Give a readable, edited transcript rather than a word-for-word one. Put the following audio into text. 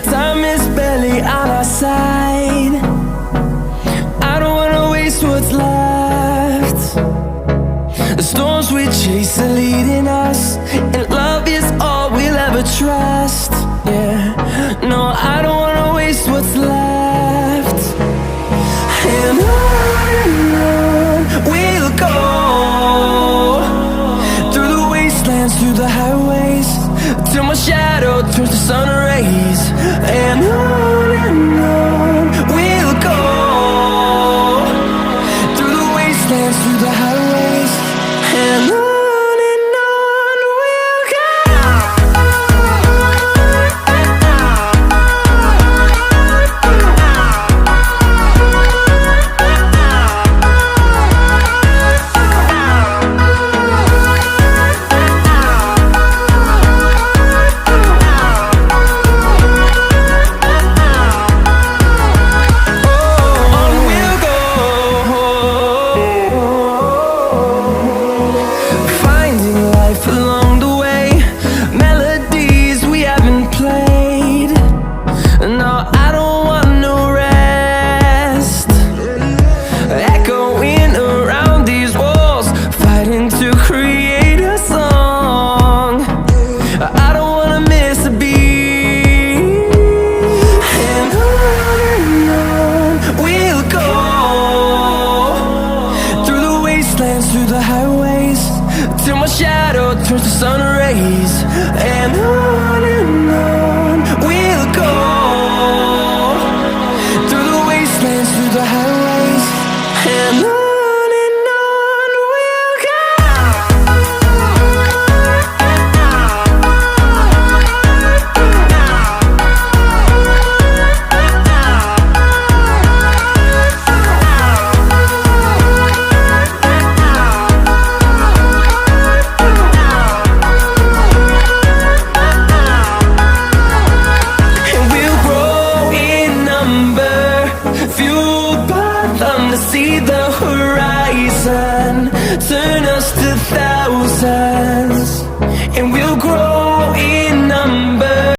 Time is barely on our side. I don't wanna waste what's left. The storms we chase are leading us, and love is all we'll ever trust. Yeah, no, I don't wanna waste what's left. And on we'll go, through the wastelands, through the highways, till my shadow turns to sun rays. And on we'll go, through the wastelands, through the highways, and on we'll go. Through the highways, till my shadow turns to sun rays. And on we'll go, through the wastelands, through the highways, and on we'll go. To see the horizon turn us to thousands, and we'll grow